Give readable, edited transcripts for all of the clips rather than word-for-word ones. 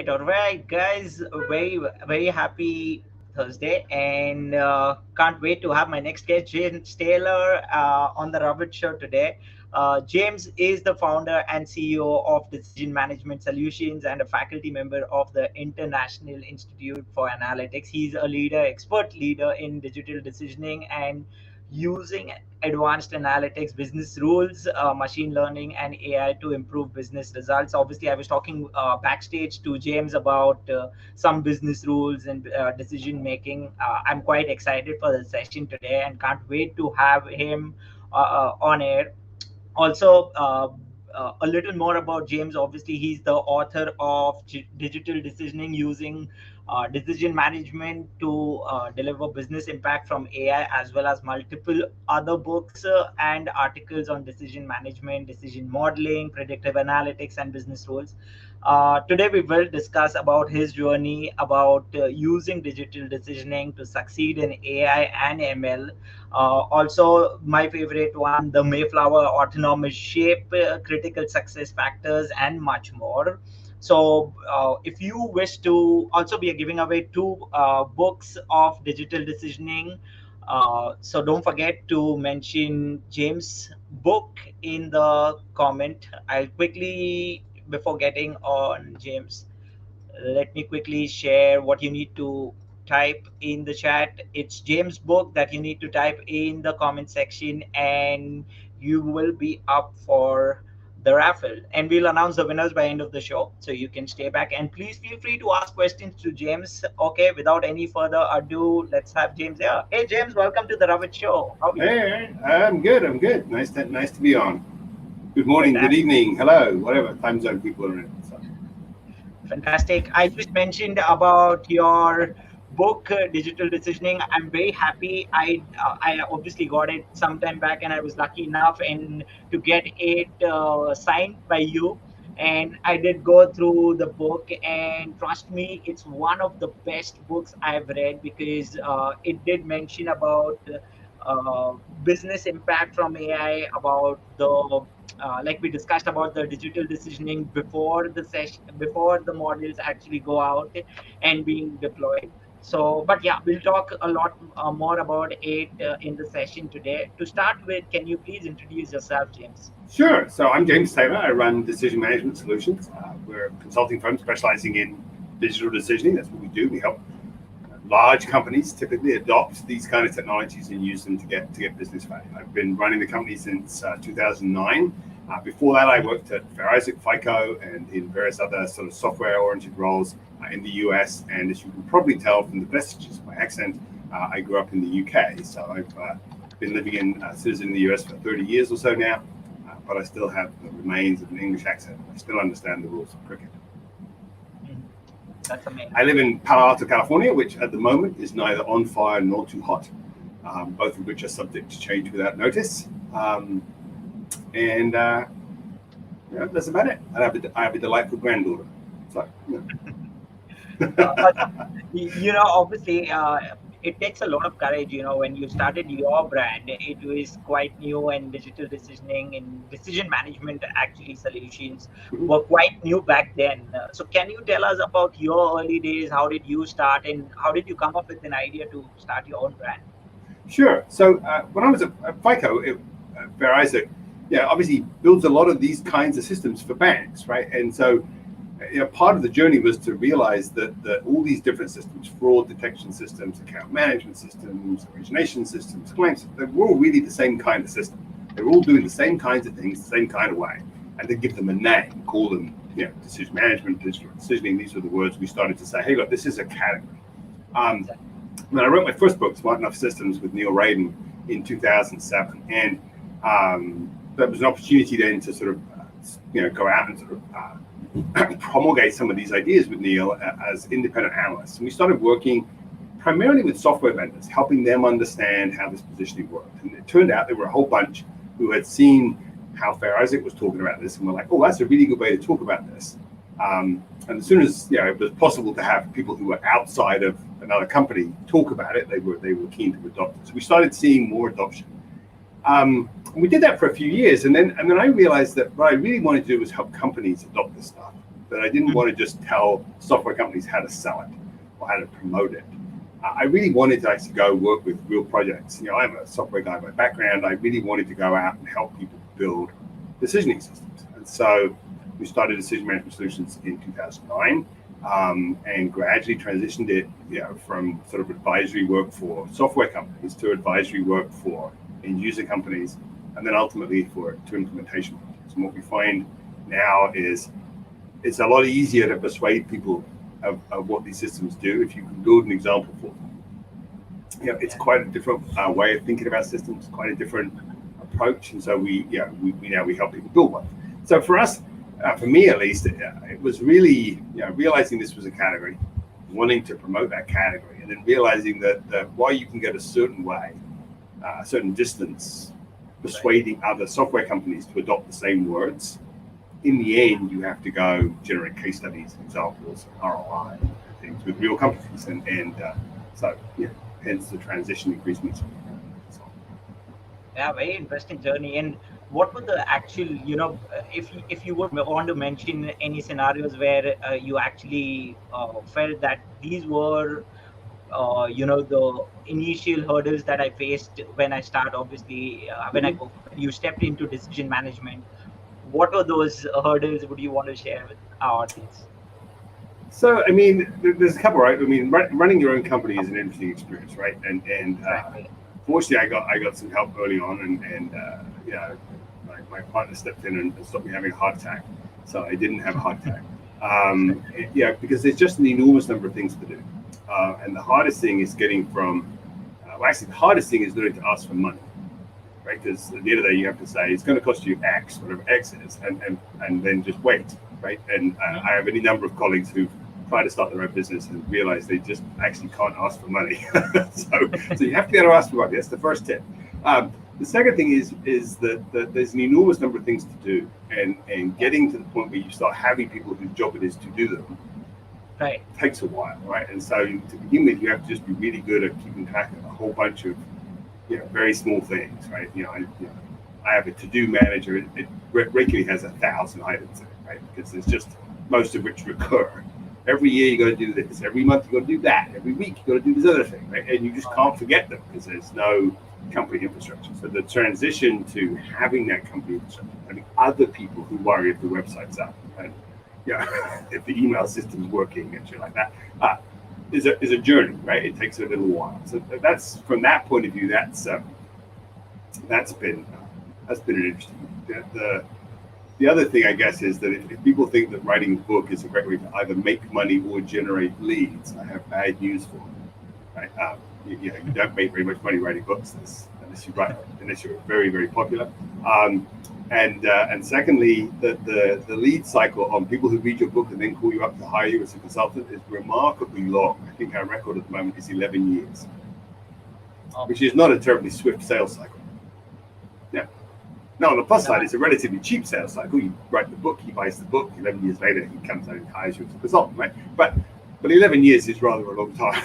All right, guys. Very happy Thursday, and can't wait to have my next guest, James Taylor, on the Ravit Show today. James is the founder and CEO of Decision Management Solutions and a faculty member of the International Institute for Analytics. He's a expert leader in digital decisioning and using advanced analytics, business rules, machine learning, and AI to improve business results. Obviously, I was talking backstage to James about some business rules and decision making. I'm quite excited for the session today and can't wait to have him on air. Also, a little more about James. Obviously, he's the author of Digital Decisioning Using Decision Management to Deliver Business Impact from AI, as well as multiple other books and articles on decision management, decision modeling, predictive analytics, and business rules. Today, we will discuss about his journey about using digital decisioning to succeed in AI and ML. Also, my favorite one, the Mayflower Autonomous Ship, critical success factors, and much more. So, if you wish to also be giving away two books of digital decisioning, so don't forget to mention James' book in the comment. I'll quickly, before getting on James, let me quickly share what you need to type in the chat. It's James' book that you need to type in the comment section, and you will be up for the raffle. And we'll announce the winners by end of the show, so you can stay back. And please feel free to ask questions to James. Okay, without any further ado, let's have James here. Hey, James, welcome to the Ravit Show. How are you? Hey, I'm good. I'm good. Nice to be on. Good morning, good Fantastic. evening, hello, whatever time zone people are in. So. Fantastic. I just mentioned about your book, Digital Decisioning. I'm very happy. I obviously got it some time back, and I was lucky enough and to get it signed by you. And I did go through the book, and trust me, it's one of the best books I've read because it did mention about uh, business impact from AI, about the like we discussed about the digital decisioning before the session, before the models actually go out and being deployed. So, but yeah, we'll talk a lot more about it in the session today. To start with, can you please introduce yourself, James? Sure. So I'm James Taylor. I run Decision Management Solutions. We're a consulting firm specializing in digital decisioning. That's what we do. We help large companies typically adopt these kind of technologies and use them to get business value. I've been running the company since 2009. Before that, I worked at Fair Isaac, FICO, and in various other sort of software-oriented roles in the US. And as you can probably tell from the vestiges of my accent, I grew up in the UK. So I've been living in citizen in the US for 30 years or so now, but I still have the remains of an English accent. I still understand the rules of cricket. Mhm. That's amazing. I live in Palo Alto, California, which at the moment is neither on fire nor too hot, both of which are subject to change without notice. And that's about it. I have a delightful granddaughter. So, Uh, Obviously, it takes a lot of courage. When you started your brand, it was quite new, and digital decisioning and decision management actually solutions were quite new back then. So, can you tell us about your early days? How did you start, and how did you come up with an idea to start your own brand? Sure. So when I was at FICO, Fair Isaac, obviously builds a lot of these kinds of systems for banks, right? And so part of the journey was to realize that all these different systems, fraud detection systems, account management systems, origination systems, claims, they're all really the same kind of system. They're all doing the same kinds of things, the same kind of way. And then give them a name, call them decision management, digital decisioning. These were the words we started to say, hey, look, this is a category. When I wrote my first book, Smart Enough Systems, with Neil Radin in 2007. And there was an opportunity then to sort of, go out and sort of promulgate some of these ideas with Neil as independent analysts. And we started working primarily with software vendors, helping them understand how this positioning worked. And it turned out there were a whole bunch who had seen how Fair Isaac was talking about this and were like, oh, that's a really good way to talk about this. And as soon as it was possible to have people who were outside of another company talk about it, they were keen to adopt it. So we started seeing more adoption. And we did that for a few years, and then I realized that what I really wanted to do was help companies adopt this stuff that I didn't want to just tell software companies how to sell it or how to promote it. I really wanted to actually go work with real projects. I'm a software guy by background. I really wanted to go out and help people build decisioning systems. And so we started Decision Management Solutions in 2009 and gradually transitioned it from sort of advisory work for software companies to advisory work for end user companies, and then ultimately to implementation projects. And what we find now is it's a lot easier to persuade people of what these systems do if you can build an example for them. It's quite a different way of thinking about systems, quite a different approach, and so we help people build one. So for us, for me at least, it was really realizing this was a category, wanting to promote that category, and then realizing that while you can get a certain way, a certain distance, persuading other software companies to adopt the same words, in the end, you have to go generate case studies, examples, ROI, things with real companies, and hence the transition increasingly. Yeah, very interesting journey. And what were the actual, if you would want to mention any scenarios where you actually felt that these were, the initial hurdles that I faced when I start, obviously, when you stepped into decision management. What were those hurdles? Would you want to share with our audience? So, I mean, there's a couple, right? I mean, running your own company is an interesting experience, right? And Exactly. fortunately, I got some help early on, and my partner stepped in and stopped me having a heart attack, so I didn't have a heart attack. Because there's just an enormous number of things to do, and the hardest thing is getting from. The hardest thing is learning to ask for money, right? Because at the end of the day, you have to say it's going to cost you X, whatever X is, and then just wait, right? And I have any number of colleagues who try to start their own business and realize they just actually can't ask for money. so you have to be able to ask for money. That's the first tip. The second thing is that there's an enormous number of things to do, and getting to the point where you start having people whose job it is to do them, right, takes a while, right? And so to begin with, you have to just be really good at keeping track of a whole bunch of very small things, right? I have a to-do manager. It regularly has 1,000 items in it, right? Because there's just most of which recur. Every year you got to do this. Every month you got to do that. Every week you got to do this other thing, right? And you just can't forget them because there's no company infrastructure. So the transition to having that company infrastructure, having other people who worry if the website's up and if the email system's working and shit like that, is a journey, right? It takes a little while. So that's from that point of view. That's been an interesting. The other thing, I guess, is that if people think that writing a book is a great way to either make money or generate leads, I have bad news for them. Right? You don't make very much money writing books unless you're very, very popular. And secondly, the lead cycle on people who read your book and then call you up to hire you as a consultant is remarkably long. I think our record at the moment is 11 years, which is not a terribly swift sales cycle. Yeah. Now, on the plus side, it's a relatively cheap sales cycle. You write the book, he buys the book. 11 years later, he comes out and hires you as a consultant, right? But 11 years is rather a long time.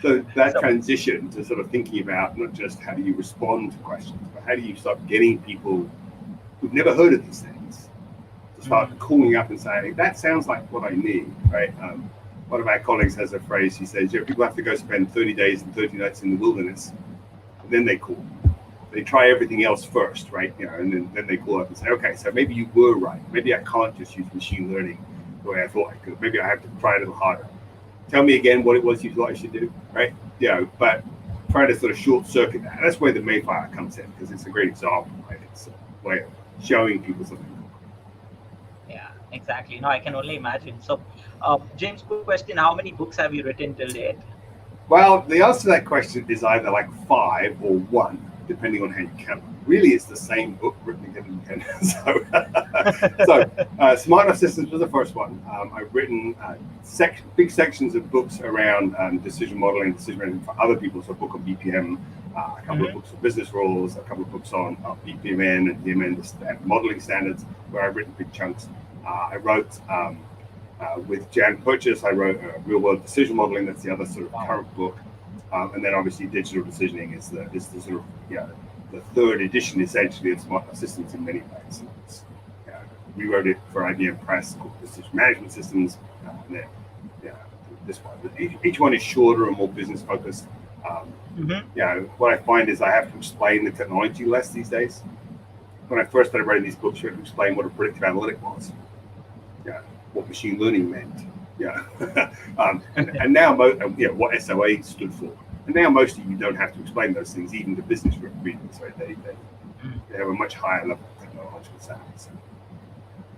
So that transition to sort of thinking about not just how do you respond to questions, but how do you start getting people who've never heard of these things to start calling up and saying, that sounds like what I need, right? One of our colleagues has a phrase. He says, people have to go spend 30 days and 30 nights in the wilderness, and then they call. They try everything else first, right? And then they call up and say, okay, so maybe you were right. Maybe I can't just use machine learning the way I thought I could. Maybe I have to try a little harder. Tell me again what it was you thought I should do, right? But try to sort of short circuit that. That's where the Mayflower comes in, because it's a great example, right? It's a way of showing people something. Yeah, exactly. No, I can only imagine. So, James, quick question: how many books have you written till date? Well, the answer to that question is either like 5 or 1, depending on how you count. Really, it's the same book written again and again. So Smart Enough Systems was the first one. I've written big sections of books around decision modeling, decision management for other people. So a book on BPM, a couple of books on business rules, a couple of books on BPMN and DMN modeling standards, where I've written big chunks. I wrote with Jan Purchase, I wrote Real World Decision Modeling. That's the other sort of current book. And then obviously digital decisioning is the sort of the third edition essentially of Smart Enough Systems in many ways. rewrote it for IBM Press called Decision Management Systems. And then, yeah, this one. Each one is shorter and more business focused. Hmm. What I find is I have to explain the technology less these days. When I first started writing these books, you had to explain what a predictive analytic was, yeah, what machine learning meant, yeah, and now what SOA stood for. And now most of you don't have to explain those things, even to business readers. Right? They have a much higher level of technological sense.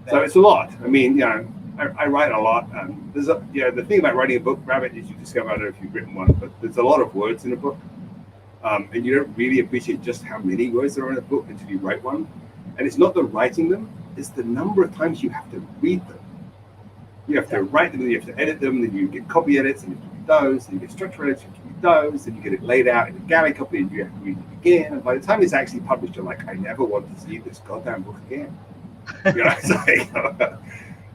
So it's a lot. I mean, I write a lot. The thing about writing a book, Ravit, is you discover, I don't know if you've written one, but there's a lot of words in a book. And you don't really appreciate just how many words there are in a book until you write one. And it's not the writing them, it's the number of times you have to read them. You have to write them, then you have to edit them, then you get copy edits, and you have to read those, then you get structure edits, you have to read those, then you get it laid out in a galley copy, and you have to read it again. And by the time it's actually published, you're like, I never want to see this goddamn book again. It's like,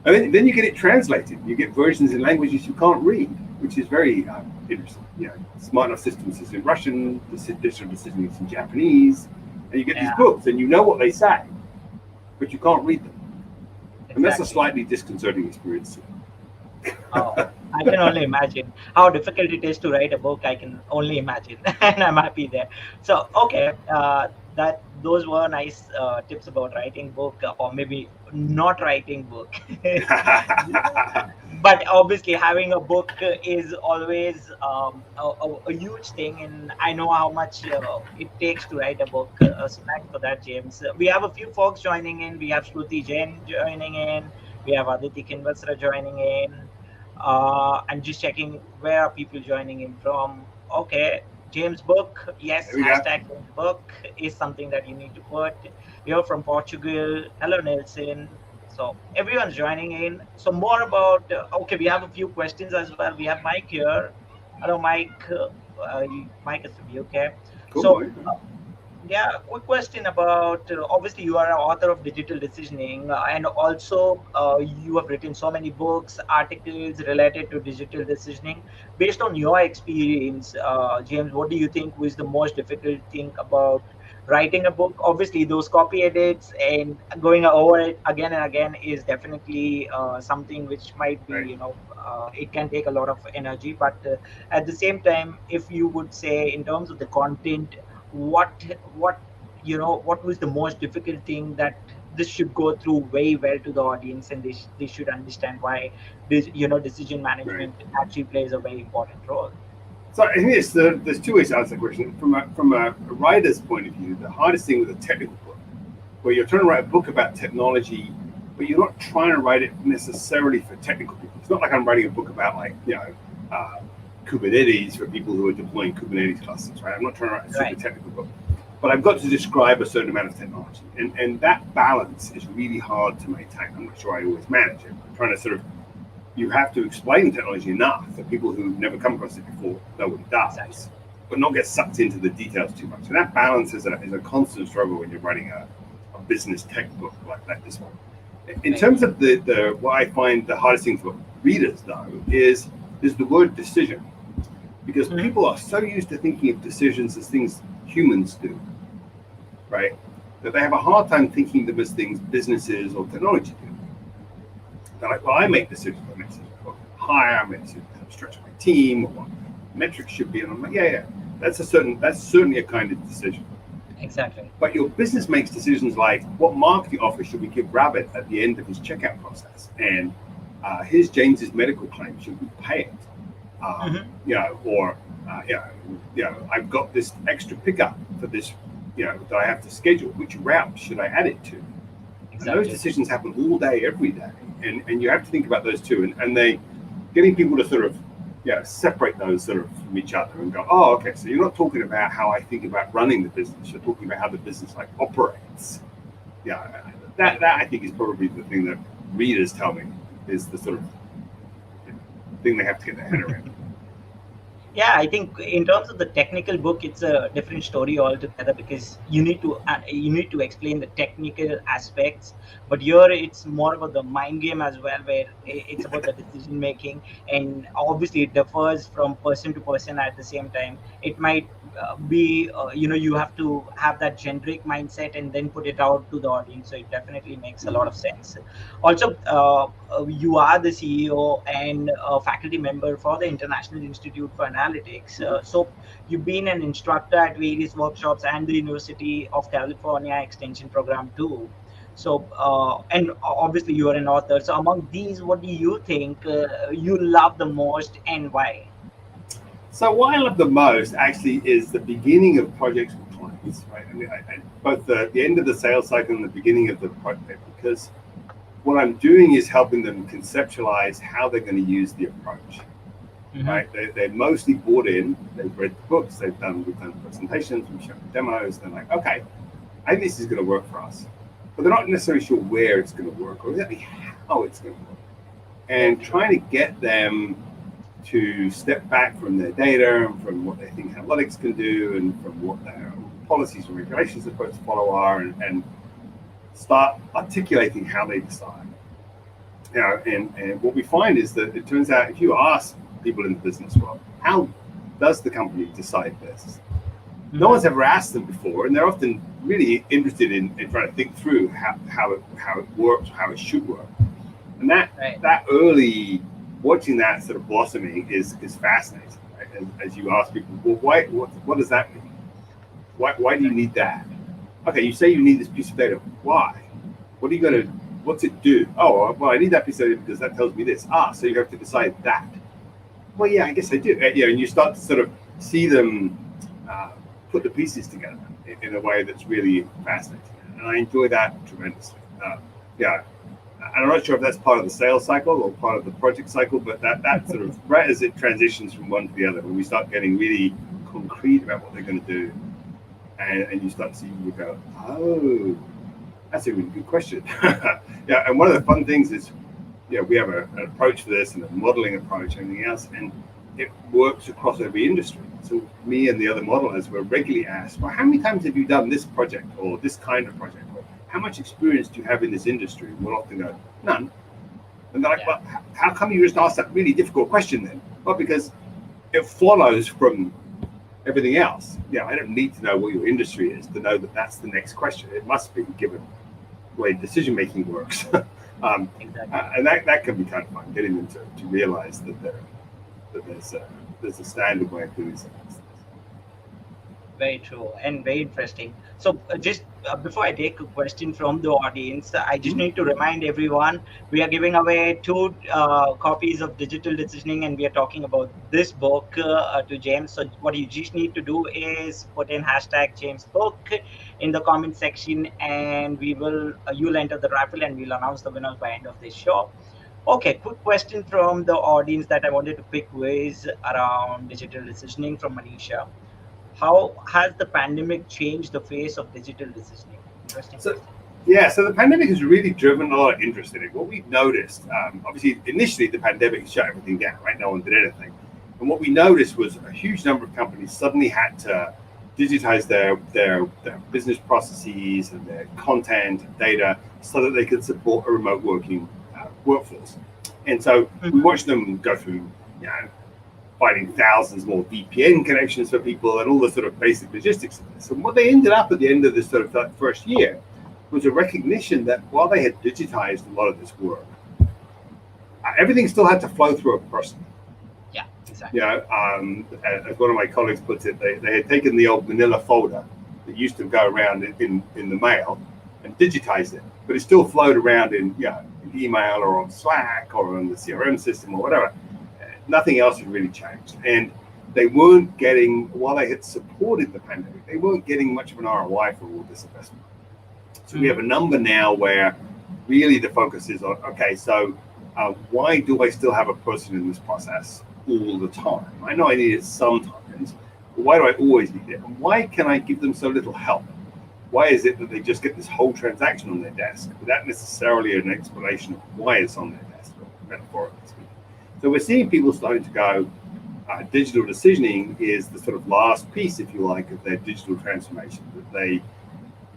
and then you get it translated. You get versions in languages you can't read, which is very interesting. Smart Enough Systems is in Russian, the Digital Decision is in Japanese, and you get these books, and you know what they say, but you can't read them. Exactly. And that's a slightly disconcerting experience. Oh, I can only imagine how difficult it is to write a book. I can only imagine, and I'm happy there. So, okay, those were nice tips about writing book, or maybe not writing book. But obviously, having a book is always a huge thing, and I know how much it takes to write a book. So thanks for that, James. We have a few folks joining in. We have Shruti Jain joining in. We have Aditi Kinvasra joining in. I'm just checking where are people joining in from. Okay, James book. Yes, hashtag James book is something that you need to put. You're from Portugal. Hello, Nelson. So everyone's joining in. So more about. Okay, we have a few questions as well. We have Mike here. Hello, Mike. Mike is from UK. Cool. So. Yeah, quick question about obviously you are an author of digital decisioning, and also you have written so many books, articles related to digital decisioning. Based on your experience, James, what do you think was the most difficult thing about writing a book? Obviously, those copy edits and going over it again and again is definitely something which might be, it can take a lot of energy. But at the same time, if you would say in terms of the content, what what was the most difficult thing that this should go through very well to the audience, and they should understand why this decision management actually plays a very important role? So I think there's two ways to answer the question. From a writer's point of view, the hardest thing with a technical book, where you're trying to write a book about technology, but you're not trying to write it necessarily for technical people. It's not like I'm writing a book about Kubernetes for people who are deploying Kubernetes clusters, right? I'm not trying to write a super technical book, but I've got to describe a certain amount of technology, and that balance is really hard to maintain. I'm not sure I always manage it. I'm trying to you have to explain the technology enough that people who've never come across it before know what it does, but not get sucked into the details too much. And that balance is a constant struggle when you're writing a business tech book like this one. In terms of the what I find the hardest thing for readers though is the word decision. Because people are so used to thinking of decisions as things humans do, right? That they have a hard time thinking of them as things businesses or technology do. They're like, well, I make decisions. I make decisions about hire, I make decisions how to stretch my team, or what metrics should be. And I'm like, yeah, that's certainly a kind of decision. Exactly. But your business makes decisions like, what marketing offer should we give Ravit at the end of his checkout process? And here's James's medical claim, should we pay it? I've got this extra pickup for this, that I have to schedule. Which route should I add it to? Exactly. And those decisions happen all day, every day, and you have to think about those too. And they getting people to separate those from each other and go, oh, okay, so you're not talking about how I think about running the business. You're talking about how the business operates. That I think is probably the thing that readers tell me is the thing they have to get their head around. Yeah, I think in terms of the technical book, it's a different story altogether because you need to explain the technical aspects. But here it's more about the mind game as well, where it's about the decision making, and obviously it differs from person to person. At the same time, it might be you have to have that generic mindset and then put it out to the audience. So it definitely makes a lot of sense. Also, you are the CEO and a faculty member for the International Institute for Analytics. So you've been an instructor at various workshops and the University of California Extension Program too. So, and obviously you are an author. So among these, what do you think you love the most and why? So what I love the most actually is the beginning of projects with clients, right? I mean, both the end of the sales cycle and the beginning of the project, because what I'm doing is helping them conceptualize how they're going to use the approach, Hmm. right? They're mostly bought in. They've read the books. We've done presentations. We've shown demos. They're like, okay, I think this is going to work for us, but they're not necessarily sure where it's going to work or exactly how it's going to work. Very And true. trying to get them to step back from their data and from what they think analytics can do and from what their policies and regulations are supposed to follow are, and start articulating how they decide. And what we find is that it turns out if you ask people in the business world, how does the company decide this? No Hmm. one's ever asked them before, and they're often really interested in trying to think through how it works, how it should work. And Right. that early watching that sort of blossoming is fascinating. Right? As you ask people, well, what does that mean? Why do you need that? Okay, you say you need this piece of data. Why? What are you going to? What's it do? Oh, well, I need that piece of data because that tells me this. Ah, so you have to decide that. Well, yeah, I guess I do. Yeah, and you start to sort of see them uh, put the pieces together in a way that's really fascinating, and I enjoy that tremendously. Yeah, I'm not sure if that's part of the sales cycle or part of the project cycle, but that sort of right as it transitions from one to the other, when we start getting really concrete about what they're going to do, and you start to see, you go, oh, that's a really good question. Yeah, and one of the fun things is, we have an approach for this and a modeling approach and everything else, and it works across every industry. So me and the other modelers were regularly asked, well, how many times have you done this project or this kind of project? Or how much experience do you have in this industry? And we'll often go, none. And they're like, Yeah. well, how come you just asked that really difficult question then? Well, because it follows from everything else. Yeah, I don't need to know what your industry is to know that that's the next question. It must be given the way decision making works. um, Exactly. and that can be kind of fun, getting them to realize that there's a standard way of doing something. Very true and very interesting. So, just before I take a question from the audience, I just need to remind everyone we are giving away two copies of Digital Decisioning, and we are talking about this book to James. So, what you just need to do is put in hashtag James book in the comment section, and we will you'll enter the raffle, and we'll announce the winners by end of this show. Okay, quick question from the audience that I wanted to pick was around digital decisioning from Manisha. How has the pandemic changed the face of digital decisioning? Interesting So, question. yeah, so the pandemic has really driven a lot of interest in it. What we've noticed, obviously, initially the pandemic shut everything down, right? No one did anything. And what we noticed was a huge number of companies suddenly had to digitize their business processes and their content and data so that they could support a remote working workforce. And so we Mhm. watched them go through, you know, finding thousands more VPN connections for people and all the sort of basic logistics of this. And what they ended up at the end of this sort of that first year was a recognition that while they had digitized a lot of this work, everything still had to flow through a person. Yeah, You exactly. know, as one of my colleagues puts it, they had taken the old manila folder that used to go around in the mail and digitized it, but it still flowed around in email or on Slack or on the CRM system or whatever. Nothing else had really changed. And they weren't getting, while they had supported the pandemic, they weren't getting much of an ROI for all this investment. So we have Hmm. a number now where really the focus is on, okay, so why do I still have a person in this process all the time? I know I need it sometimes, but why do I always need it? And why can I give them so little help? Why is it that they just get this whole transaction on their desk without necessarily an explanation of why it's on their desk, metaphorically speaking? So we're seeing people starting to go, Digital decisioning is the sort of last piece, if you like, of their digital transformation. That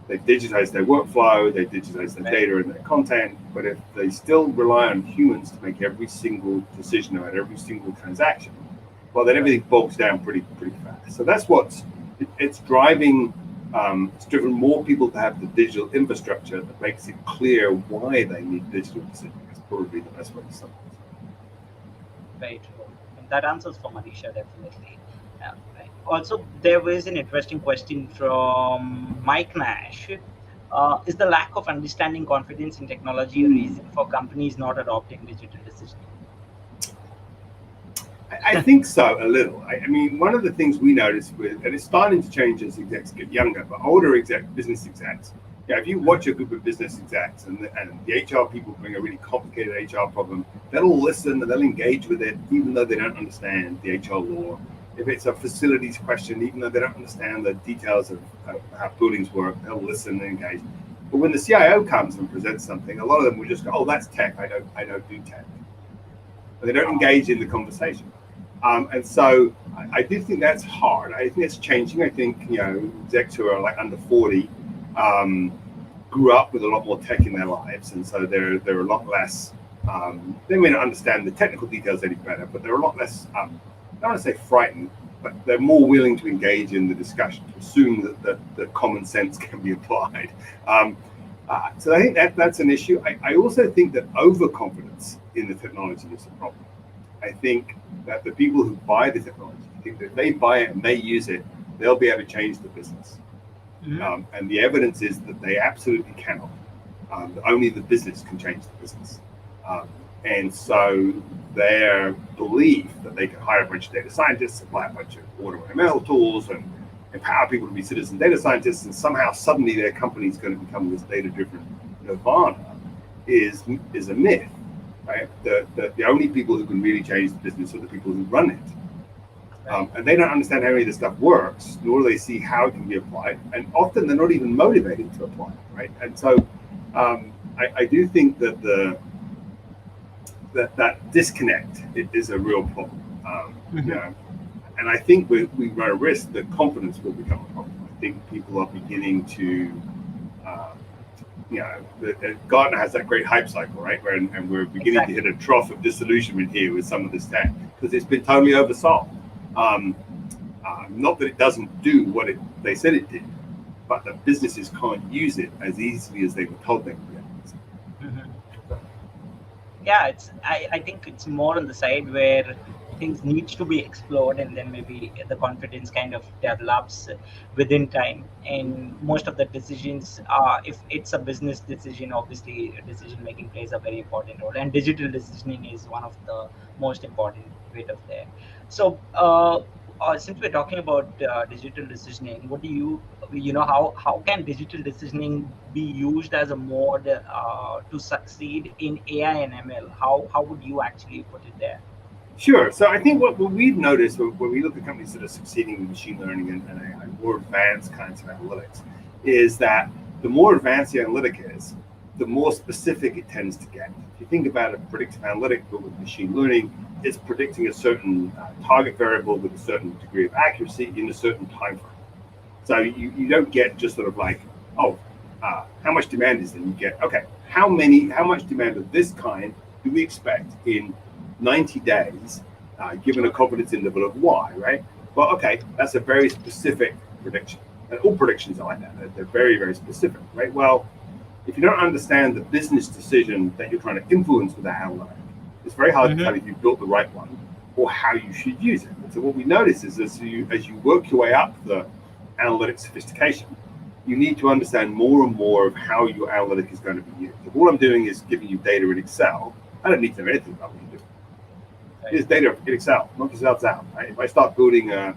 they digitize their workflow, they digitize their data and their content, but if they still rely on humans to make every single decision about every single transaction, well, then everything bogs down pretty fast. So that's it's driving. It's driven more people to have the digital infrastructure that makes it clear why they need digital decisioning. That's probably the best way to sum it. Very true. And that answers for Manisha, definitely. Right. Also, there was an interesting question from Mike Nash. Is the lack of understanding confidence in technology a reason for companies not adopting digital decisioning? I think so, a little. I mean, one of the things we noticed and it's starting to change as execs get younger, but older business execs, yeah, if you watch a group of business execs and the HR people bring a really complicated HR problem, they'll listen and they'll engage with it, even though they don't understand the HR law. If it's a facilities question, even though they don't understand the details of how buildings work, they'll listen and engage. But when the CIO comes and presents something, a lot of them will just go, "Oh, that's tech. I don't do tech." But they don't engage in the conversation. And so I do think that's hard. I think it's changing. I think, execs who are like under 40 grew up with a lot more tech in their lives. And so they're a lot less, they may not understand the technical details any better, but they're a lot less, I don't want to say frightened, but they're more willing to engage in the discussion, to assume that common sense can be applied. So I think that's an issue. I also think that overconfidence in the technology is a problem. I think that the people who buy the technology think that if they buy it and they use it, they'll be able to change the business. Mm-hmm. And the evidence is that they absolutely cannot. Only the business can change the business. And so their belief that they can hire a bunch of data scientists, apply a bunch of AutoML tools, and empower people to be citizen data scientists, and somehow suddenly their company is going to become this data-driven nirvana is a myth. Right? The only people who can really change the business are the people who run it. And they don't understand how any of this stuff works, nor do they see how it can be applied. And often they're not even motivated to apply it, right? And so I do think that that disconnect is a real problem. And I think we run a risk that confidence will become a problem. I think people are beginning to Gartner has that great hype cycle, right? And we're beginning to hit a trough of disillusionment here with some of this tech because it's been totally oversold. Not that it doesn't do what they said it did, but the businesses can't use it as easily as they were told they could. Yeah, I think it's more on the side where things needs to be explored, and then maybe the confidence kind of develops within time. And most of the decisions, if it's a business decision, obviously decision making plays a very important role, and digital decisioning is one of the most important bit of there. So since we're talking about digital decisioning, what do how can digital decisioning be used as a mode to succeed in AI and ML? How would you actually put it there? Sure. So I think what we've noticed when we look at companies that are succeeding in machine learning and AI, more advanced kinds of analytics, is that the more advanced the analytic is, the more specific it tends to get. If you think about a predictive analytic, but with machine learning, it's predicting a certain target variable with a certain degree of accuracy in a certain time frame. So you don't get just sort of like, how much demand is there? You get, okay, how much demand of this kind do we expect in 90 days, given a confidence interval of Y, right? Well, okay, that's a very specific prediction. And all predictions are like that. They're very, very specific, right? Well, if you don't understand the business decision that you're trying to influence with that analytic, it's very hard to tell if you've built the right one or how you should use it. And so what we notice is as you work your way up the analytic sophistication, you need to understand more and more of how your analytic is going to be used. If all I'm doing is giving you data in Excel, I don't need to know anything about what you do. Here's data in Excel, knock yourselves out. Right? If I start building a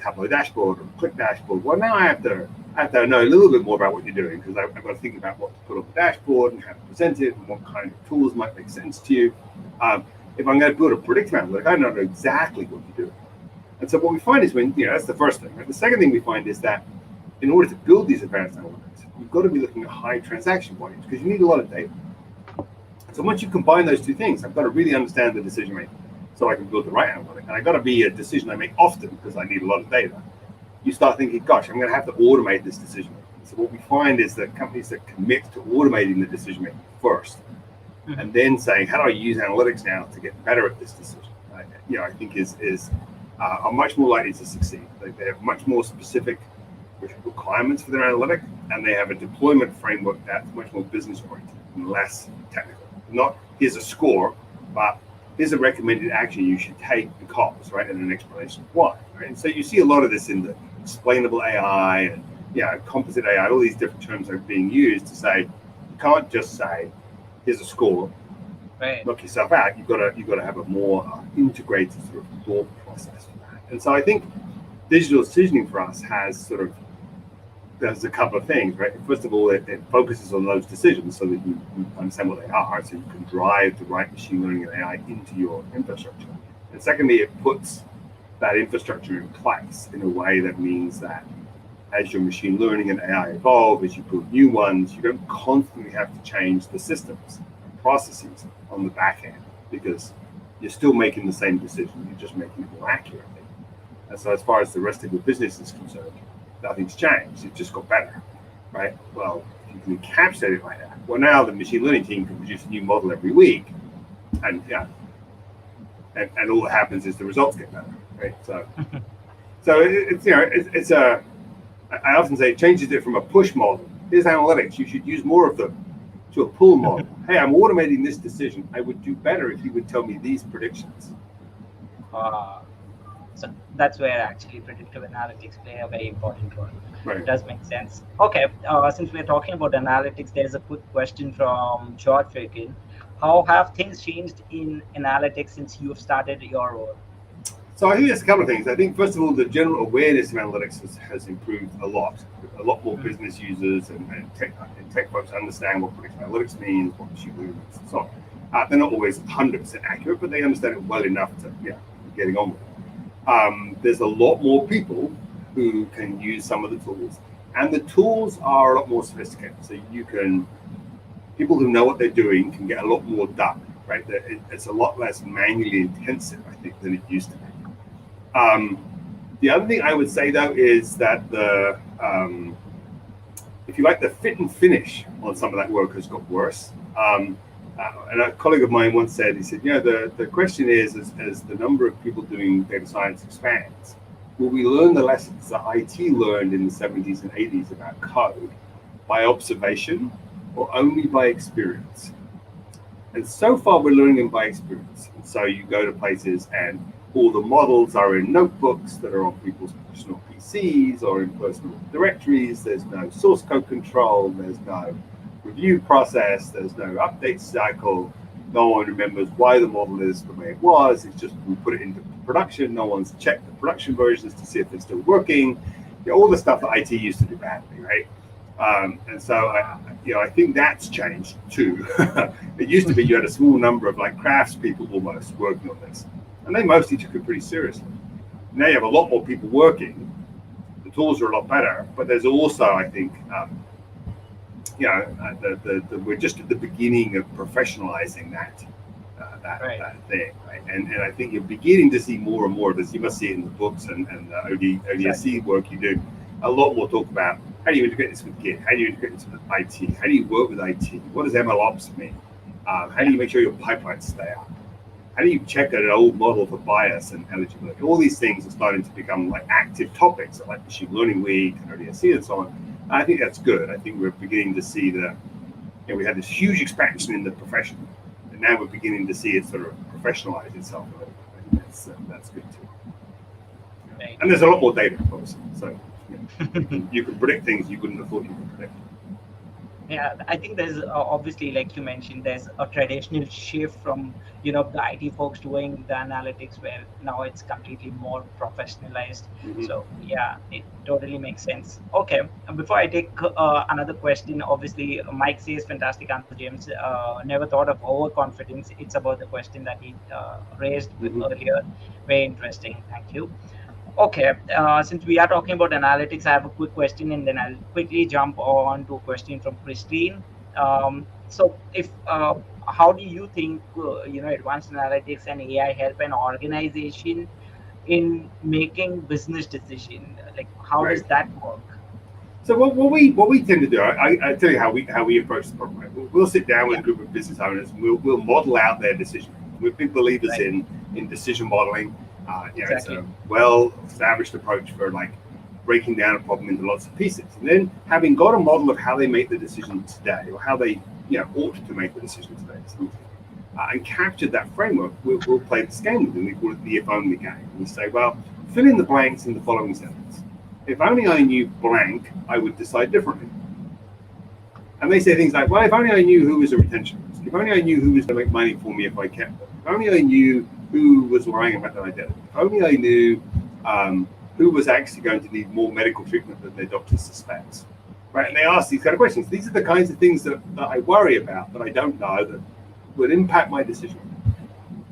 Tableau dashboard or a Click dashboard, well, now I have to know a little bit more about what you're doing because I've got to think about what to put on the dashboard and how to present it and what kind of tools might make sense to you. If I'm going to build a predictive analytic, I don't know exactly what you're doing. And so what we find is that's the first thing. Right? The second thing we find is that in order to build these advanced analytics, you've got to be looking at high transaction volumes because you need a lot of data. So once you combine those two things, I've got to really understand the decision making. so I can build the right analytic. And I got to be a decision I make often because I need a lot of data. You start thinking, gosh, I'm going to have to automate this decision making. So what we find is that companies that commit to automating the decision making first, and then saying, how do I use analytics now to get better at this decision? I think are much more likely to succeed. They have much more specific requirements for their analytic, and they have a deployment framework that's much more business oriented and less technical. Not here's a score, but here's a recommended action you should take because, right, and an explanation of why. Right? And so you see a lot of this in the explainable AI and composite AI, all these different terms are being used to say you can't just say here's a score, right, knock yourself out. You've got to have a more integrated sort of thought process for that. And so I think digital decisioning for us does a couple of things, right? First of all, it focuses on those decisions so that you understand what they are, so you can drive the right machine learning and AI into your infrastructure. And secondly, it puts that infrastructure in place in a way that means that as your machine learning and AI evolve, as you build new ones, you don't constantly have to change the systems and processes on the back end because you're still making the same decision, you're just making it more accurately. And so as far as the rest of your business is concerned, nothing's changed, it's just got better, right? Well, if you can encapsulate it like that, well, now the machine learning team can produce a new model every week, and and all that happens is the results get better, right? So I often say it changes it from a push model. Here's analytics, you should use more of them, to a pull model. Hey, I'm automating this decision. I would do better if you would tell me these predictions. So that's where actually predictive analytics play a very important role. Right. It does make sense. Okay, since we're talking about analytics, there's a quick question from George Fagan. How have things changed in analytics since you've started your role? So I think there's a couple of things. I think first of all, the general awareness of analytics has improved a lot. A lot more business users and tech folks understand what predictive analytics means, what machine learning means, and so on. They're not always 100% accurate, but they understand it well enough to getting on with it. There's a lot more people who can use some of the tools, and the tools are a lot more sophisticated. So people who know what they're doing can get a lot more done, right? It's a lot less manually intensive, I think, than it used to be. The other thing I would say though is that if you like, the fit and finish on some of that work has got worse. And a colleague of mine once said, he said, the question is, as the number of people doing data science expands, will we learn the lessons that IT learned in the 70s and 80s about code by observation or only by experience? And so far we're learning them by experience. And so you go to places and all the models are in notebooks that are on people's personal PCs or in personal directories. There's no source code control. There's no review process. There's no update cycle. No one remembers why the model is the way it was. It's just we put it into production. No one's checked the production versions to see if they're still working. All the stuff that IT used to do badly, right? And so I think that's changed too. It used to be you had a small number of like craftspeople almost working on this, and they mostly took it pretty seriously. Now you have a lot more people working. The tools are a lot better, but there's also, I think, we're just at the beginning of professionalizing that thing, right? And I think you're beginning to see more and more of this. You must see it in the books and the ODSC work you do. A lot more talk about how do you integrate this with Git? How do you integrate this with IT? How do you work with IT? What does MLOps mean? How do you make sure your pipelines stay up? How do you check an old model for bias and eligibility? All these things are starting to become like active topics, like Machine Learning Week and ODSC and so on. And I think that's good. I think we're beginning to see we had this huge expansion in the profession, and now we're beginning to see it sort of professionalize itself a little bit. I think that's good too. Right. And there's a lot more data, obviously. So you can predict things you wouldn't have thought you could predict. Yeah, I think there's obviously, like you mentioned, there's a traditional shift from the IT folks doing the analytics, where now it's completely more professionalized. Mm-hmm. So yeah, it totally makes sense. Okay, before I take another question, obviously Mike says fantastic answer, James. Never thought of overconfidence. It's about the question that he raised earlier. Very interesting. Thank you. Okay, since we are talking about analytics, I have a quick question, and then I'll quickly jump on to a question from Christine. So if how do you think advanced analytics and AI help an organization in making business decision? Like, how does Right. that work? So what we tend to do, I tell you how we approach the problem. Right? We'll sit down with Yeah, a group of business owners. And we'll model out their decision. We're big believers right. in decision modeling. It's Exactly. a well established approach for like breaking down a problem into lots of pieces, and then having got a model of how they make the decision today, or how they ought to make the decision today, and captured that framework, we'll play this game with them. We call it the if only game. And we say, well, fill in the blanks in the following sentence. If only I knew blank, I would decide differently. And they say things like, well, if only I knew who was a retention risk. If only I knew who was going to make money for me if I kept them. If only I knew who was lying about their identity. If only I knew who was actually going to need more medical treatment than their doctor suspects. Right? And they ask these kind of questions. These are the kinds of things that I worry about, that I don't know, that would impact my decision.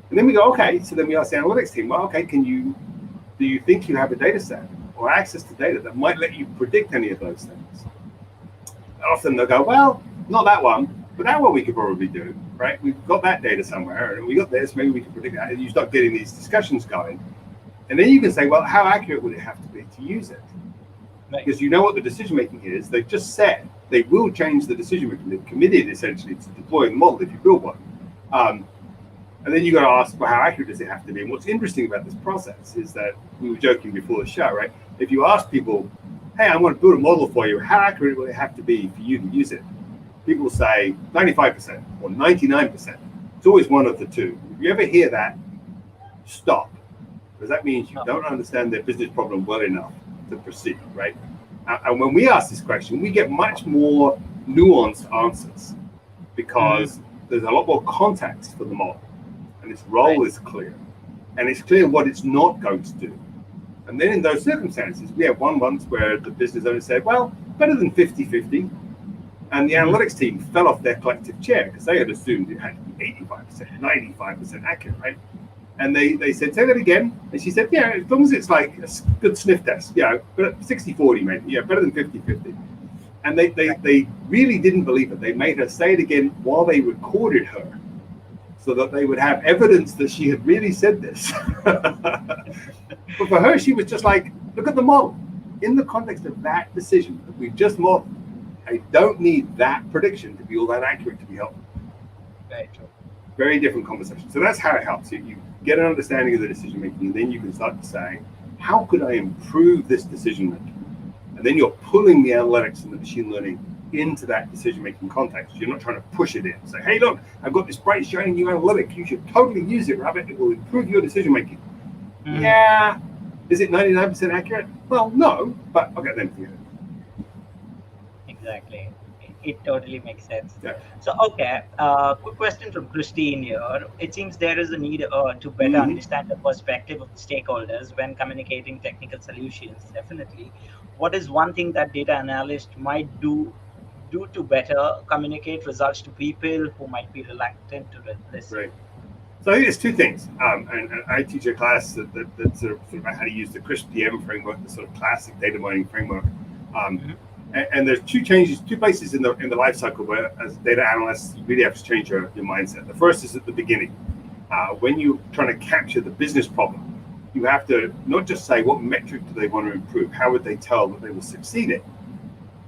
And then we go, okay, so then we ask the analytics team, well, okay, do you think you have a data set or access to data that might let you predict any of those things? Often they'll go, well, not that one, but that one we could probably do, right? We've got that data somewhere, and we got this, maybe we can predict that. And you start getting these discussions going. And then you can say, well, how accurate would it have to be to use it? Right. Because you know what the decision making is. They've just said they will change the decision making. They've committed essentially to deploying the model if you build one. And then you got to ask, well, how accurate does it have to be? And what's interesting about this process is that we were joking before the show, right? If you ask people, hey, I want to build a model for you, how accurate will it have to be for you to use it? People say 95% or 99%. It's always one of the two. If you ever hear that, stop. Because that means you don't understand their business problem well enough to proceed, right? And when we ask this question, we get much more nuanced answers because there's a lot more context for the model, and its role is clear, and it's clear what it's not going to do. And then in those circumstances, we have one once where the business owner said, well, better than 50-50. And the analytics team fell off their collective chair because they had assumed it had to be 85%, 95% accurate, right? And they said, say that again. And she said, yeah, as long as it's like a good sniff test, but 60-40 maybe, better than 50-50. And they really didn't believe it. They made her say it again while they recorded her so that they would have evidence that she had really said this. But for her, she was just like, look at the model. In the context of that decision that we've just modeled, I don't need that prediction to be all that accurate to be helpful. Very true. Very different conversation. So that's how it helps. You get an understanding of the decision making, and then you can start to say, how could I improve this decision making? And then you're pulling the analytics and the machine learning into that decision making context. You're not trying to push it in. Say, hey, look, I've got this bright, shiny new analytic. You should totally use it, Ravit. It will improve your decision making. Yeah. Is it 99% accurate? Well, no, but I'll get them to it. Exactly. It totally makes sense. Yeah. So, okay, quick question from Christine here. It seems there is a need to better understand the perspective of the stakeholders when communicating technical solutions. Definitely. What is one thing that data analyst might do to better communicate results to people who might be reluctant to listen? Right. So I think there's two things. And I teach a class that's sort of about how to use the CRISP PM framework, the sort of classic data mining framework. And there's two places in the life cycle where, as data analysts, you really have to change your mindset. The first is at the beginning. When you're trying to capture the business problem, you have to not just say what metric do they want to improve, how would they tell that they will succeed in.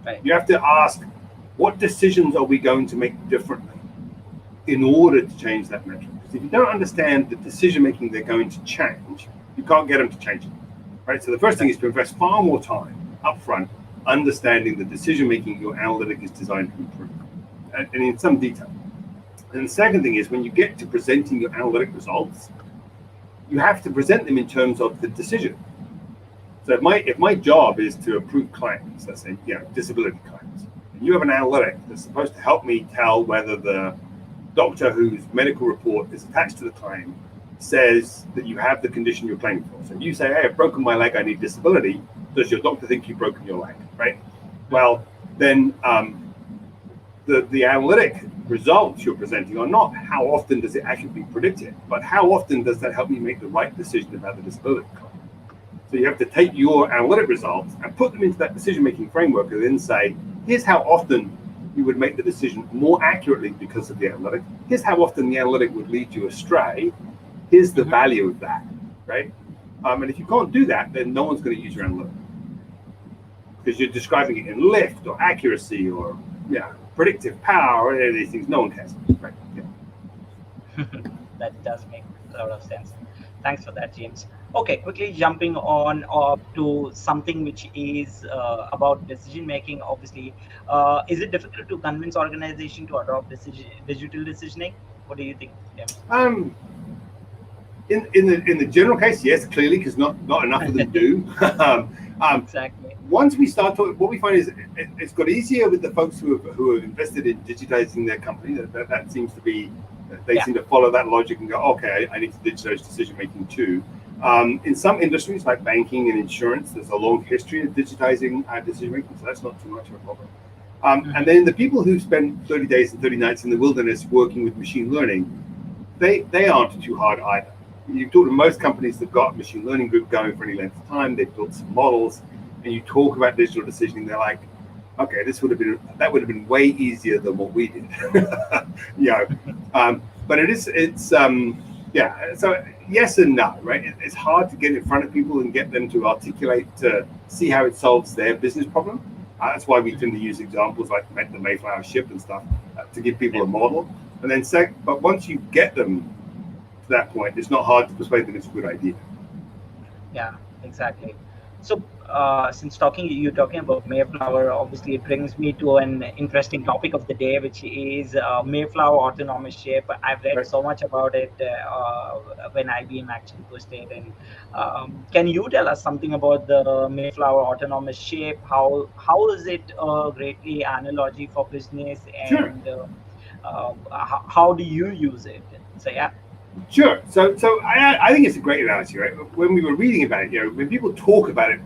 Right. You have to ask, what decisions are we going to make differently in order to change that metric? Because if you don't understand the decision making they're going to change, you can't get them to change it. Right. So the first thing is to invest far more time upfront understanding the decision making your analytic is designed to improve, and in some detail. And the second thing is when you get to presenting your analytic results, you have to present them in terms of the decision. So if my job is to approve claims, let's say disability claims, and you have an analytic that's supposed to help me tell whether the doctor whose medical report is attached to the claim says that you have the condition you're claiming for. So if you say, hey, I've broken my leg, I need disability, does your doctor think you've broken your leg, right? Well, then the analytic results you're presenting are not how often does it accurately predict it, but how often does that help me make the right decision about the disability claim. So you have to take your analytic results and put them into that decision-making framework and then say, here's how often you would make the decision more accurately because of the analytic. Here's how often the analytic would lead you astray. Here's the value of that, right? And if you can't do that, then no one's going to use your analytic because you're describing it in lift or accuracy or predictive power or any of these things. No one cares, right? That does make a lot of sense. Thanks for that, James. Okay, quickly jumping on to something which is about decision making. Obviously, is it difficult to convince organization to adopt digital decisioning? What do you think, James? In the general case, yes, clearly, because not enough of them do. Exactly. Once we start talking, what we find is it's got easier with the folks who have invested in digitizing their company. That seems to be, they seem to follow that logic and go, okay, I need to digitize decision making too. In some industries like banking and insurance, there's a long history of digitizing decision making, so that's not too much of a problem. And then the people who spend 30 days and 30 nights in the wilderness working with machine learning, they aren't too hard either. You talk to most companies that got a machine learning group going for any length of time, they've built some models, and you talk about digital decisioning, they're like, okay, that would have been way easier than what we did. But so yes and no, right? It's hard to get in front of people and get them to articulate, to see how it solves their business problem. That's why we tend to use examples like the Mayflower ship and stuff to give people a model. And then but once you get them to that point, it's not hard to persuade them it's a good idea. Yeah, exactly. So since you're talking about Mayflower, obviously it brings me to an interesting topic of the day, which is Mayflower Autonomous Ship. I've read so much about it when IBM actually pushed it. And can you tell us something about the Mayflower Autonomous Ship? How is it greatly analogy for business, and Sure. How do you use it? So yeah. Sure. So I think it's a great analogy, right? When we were reading about it, when people talk about it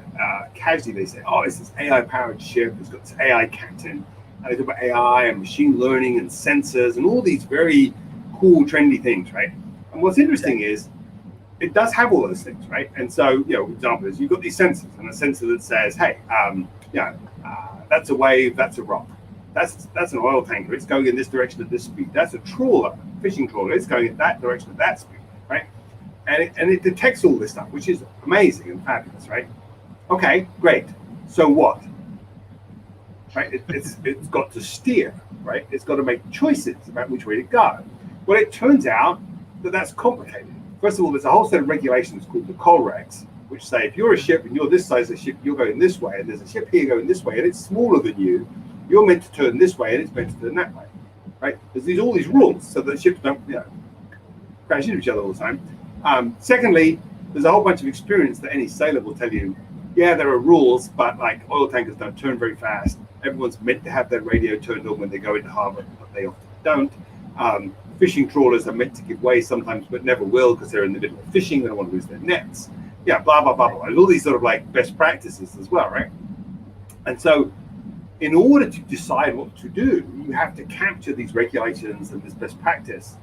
casually, they say, "Oh, it's this AI-powered ship. It's got this AI captain." And they talk about AI and machine learning and sensors and all these very cool, trendy things, right? And what's interesting is it does have all those things, right? And so, example is you've got these sensors, and a sensor that says, "Hey, that's a wave, that's a rock. That's an oil tanker. It's going in this direction at this speed. That's a trawler, fishing trawler. It's going in that direction at that speed, right?" And it detects all this stuff, which is amazing and fabulous, right? Okay, great. So what? Right? It's got to steer, right? It's got to make choices about which way to go. Well, it turns out that that's complicated. First of all, there's a whole set of regulations called the COLREGs, which say if you're a ship and you're this size of ship, you're going this way, and there's a ship here going this way, and it's smaller than you. You're meant to turn this way, and it's meant to turn that way, right? There's all these rules so that ships don't, crash into each other all the time. Secondly, there's a whole bunch of experience that any sailor will tell you. Yeah, there are rules, but like oil tankers don't turn very fast. Everyone's meant to have their radio turned on when they go into harbor, but they often don't. Fishing trawlers are meant to give way sometimes, but never will because they're in the middle of fishing. They don't want to lose their nets. Yeah, blah blah blah blah. And all these sort of like best practices as well, right? And so, in order to decide what to do, you have to capture these regulations and this best practice,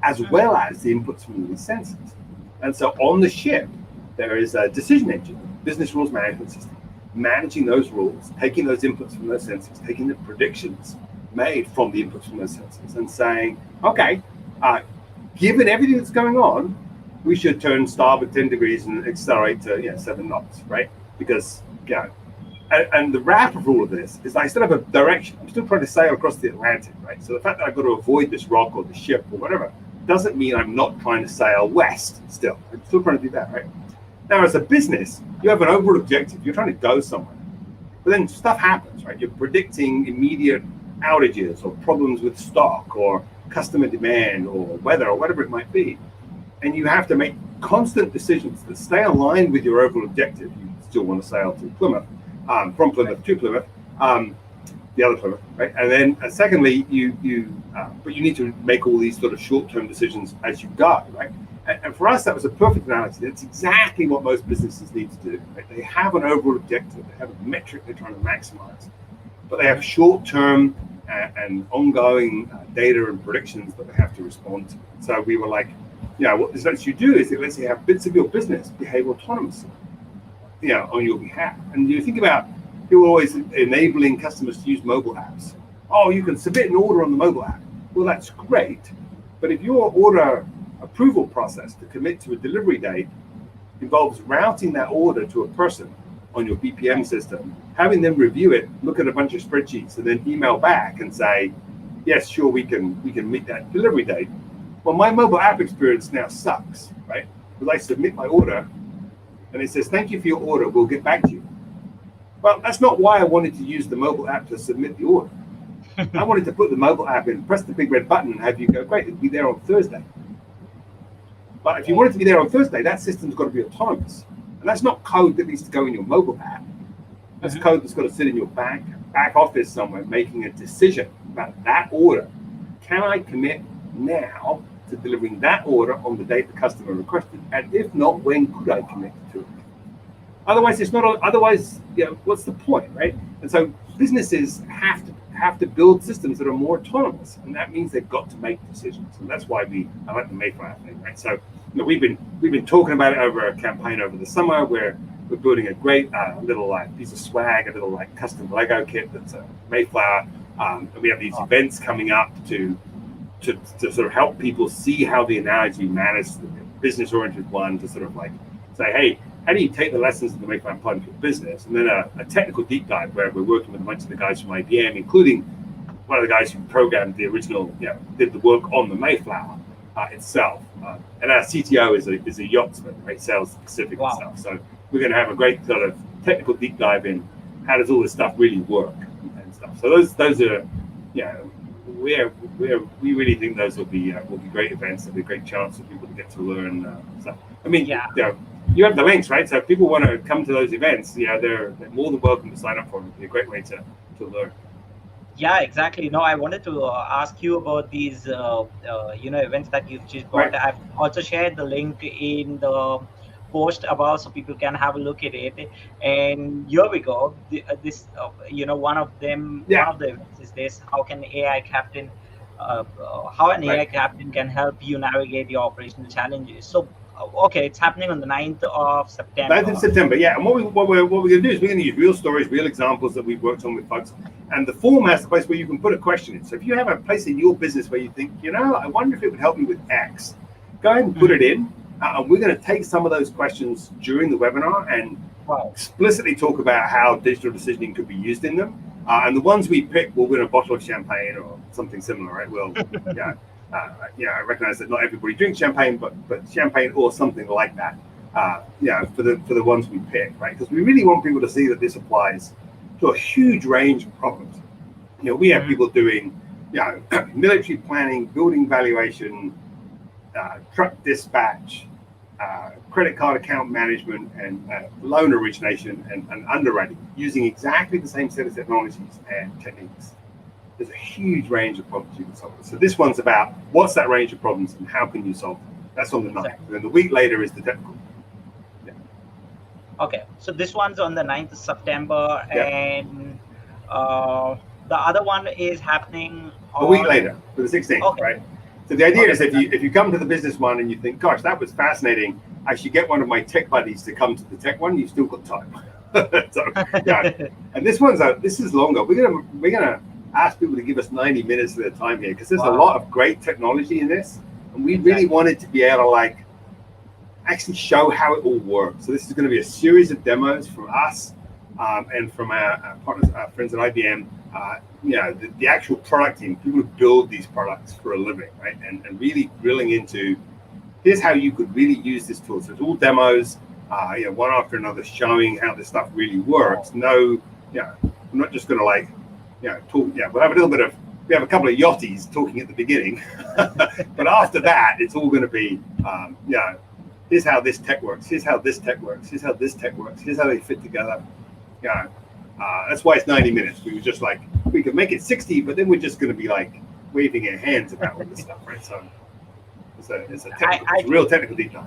as well as the inputs from these sensors. And so on the ship, there is a decision engine, business rules management system, managing those rules, taking those inputs from those sensors, taking the predictions made from the inputs from those sensors, and saying, okay, given everything that's going on, we should turn starboard 10 degrees and accelerate to 7 knots, right? Because, and the wrap of all of this is I still have a direction. I'm still trying to sail across the Atlantic, right? So the fact that I've got to avoid this rock or the ship or whatever doesn't mean I'm not trying to sail west still. I'm still trying to do that, right? Now, as a business, you have an overall objective. You're trying to go somewhere. But then stuff happens, right? You're predicting immediate outages or problems with stock or customer demand or weather or whatever it might be. And you have to make constant decisions that stay aligned with your overall objective. You still want to sail to Plymouth. From Plymouth to Plymouth, the other Plymouth, right? And then secondly, but you need to make all these sort of short-term decisions as you go, right? And for us, that was a perfect analogy. That's exactly what most businesses need to do, right? They have an overall objective. They have a metric they're trying to maximize, but they have short-term and ongoing data and predictions that they have to respond to. So we were like, what this lets you do is it lets you have bits of your business behave autonomously, on your behalf. And you think about, you're always enabling customers to use mobile apps. oh, you can submit an order on the mobile app. Well, that's great, but if your order approval process to commit to a delivery date involves routing that order to a person on your BPM system, having them review it, look at a bunch of spreadsheets, and then email back and say, yes, sure, we can meet that delivery date. Well, my mobile app experience now sucks, right? Because I submit my order, and it says, thank you for your order, we'll get back to you. Well, that's not why I wanted to use the mobile app to submit the order. I wanted to put the mobile app in, press the big red button, and have you go, great, it'll be there on Thursday. But if you want it to be there on Thursday, that system's got to be autonomous. And that's not code that needs to go in your mobile app. That's code that's got to sit in your back office somewhere, making a decision about that order. Can I commit now to delivering that order on the date the customer requested? And if not, when could I commit to it? Otherwise, it's not. Otherwise, what's the point, right? And so businesses have to build systems that are more autonomous, and that means they've got to make decisions. And that's why I like the Mayflower thing, right? So we've been talking about it over a campaign over the summer where we're building a great little piece of swag, a little custom Lego kit that's a Mayflower, and we have these events coming up to sort of help people see how the analogy matters, the business-oriented one, to sort of say, hey, how do you take the lessons of the Mayflower and apply them to business? And then a technical deep dive where we're working with a bunch of the guys from IBM, including one of the guys who programmed the original, did the work on the Mayflower itself. And our CTO is a yachtsman, right? Sales specific stuff. So we're going to have a great sort of technical deep dive in how does all this stuff really work and stuff. So those are, we really think those will be great events. There'll be a great chance for people to get to learn stuff. I mean, you have the links, right? So if people want to come to those events, they're more than welcome to sign up for them. It'll be a great way to learn. Yeah, exactly. No, I wanted to ask you about these, events that you've just got. Right. I've also shared the link in the post above so people can have a look at it. And here we go. One of them, one of the events is this: how can AI captain, how an AI captain can help you navigate your operational challenges. So, okay, it's happening on the 9th of September. 9th of September, yeah. And what we're going to do is we're going to use real stories, real examples that we've worked on with folks. And the form has the place where you can put a question in. So if you have a place in your business where you think, I wonder if it would help me with X, go ahead and put it in. And we're going to take some of those questions during the webinar and explicitly talk about how digital decisioning could be used in them. And the ones we pick will win a bottle of champagne or something similar, right? Well, I recognize that not everybody drinks champagne, but champagne or something like that, for the ones we pick, right? Because we really want people to see that this applies to a huge range of problems. We have people doing, military planning, building valuation, truck dispatch, credit card account management, and loan origination and underwriting using exactly the same set of technologies and techniques. There's a huge range of problems you can solve. So this one's about what's that range of problems and how can you solve them. That's on the 9th. And then the week later is the technical. Okay, so this one's on the 9th of September, and the other one is happening a week later, for the 16th, right? So the idea is if you come to the business one and you think, gosh, that was fascinating, I should get one of my tech buddies to come to the tech one, you've still got time. And this is longer. We're gonna ask people to give us 90 minutes of their time here because there's a lot of great technology in this, and we really wanted to be able to actually show how it all works. So this is going to be a series of demos from us and from our partners, our friends at IBM. The actual product team, people who build these products for a living, right? And really drilling into here's how you could really use this tool. So it's all demos, one after another, showing how this stuff really works. No, I'm not just going to talk. We'll have a little bit of. We have a couple of yachties talking at the beginning, but after that, it's all going to be, here's how this tech works. Here's how this tech works. Here's how this tech works. Here's how they fit together. That's why it's 90 minutes. We were just we could make it 60, but then we're just going to be waving our hands about all this stuff, right? So it's a real technical deep dive.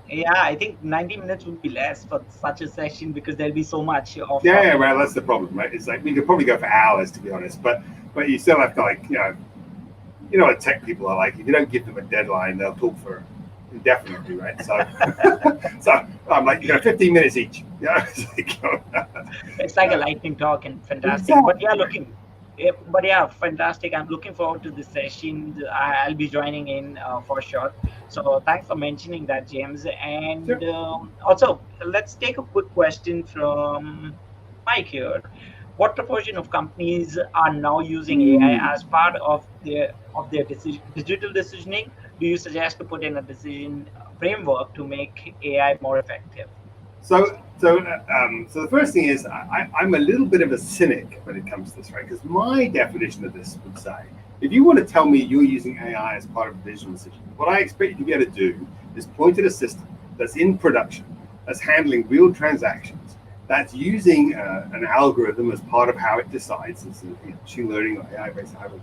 Yeah, I think 90 minutes would be less for such a session because there'll be so much of. Well, that's the problem, right? It's we could probably go for hours, to be honest, but you still have to what tech people are like. If you don't give them a deadline, they'll talk for indefinitely, right? So I'm 15 minutes each. It's like a lightning talk and fantastic. Exactly. But But yeah, fantastic. I'm looking forward to this session. I'll be joining in for sure. So thanks for mentioning that, James. Sure. And also, let's take a quick question from Mike here. What proportion of companies are now using AI as part of their digital decisioning? Do you suggest to put in a decision framework to make AI more effective? So the first thing is I'm a little bit of a cynic when it comes to this, right? Because my definition of this would say, if you want to tell me you're using AI as part of a digital decision, what I expect you to be able to do is point at a system that's in production, that's handling real transactions, that's using an algorithm as part of how it decides. It's a machine learning or AI-based algorithm,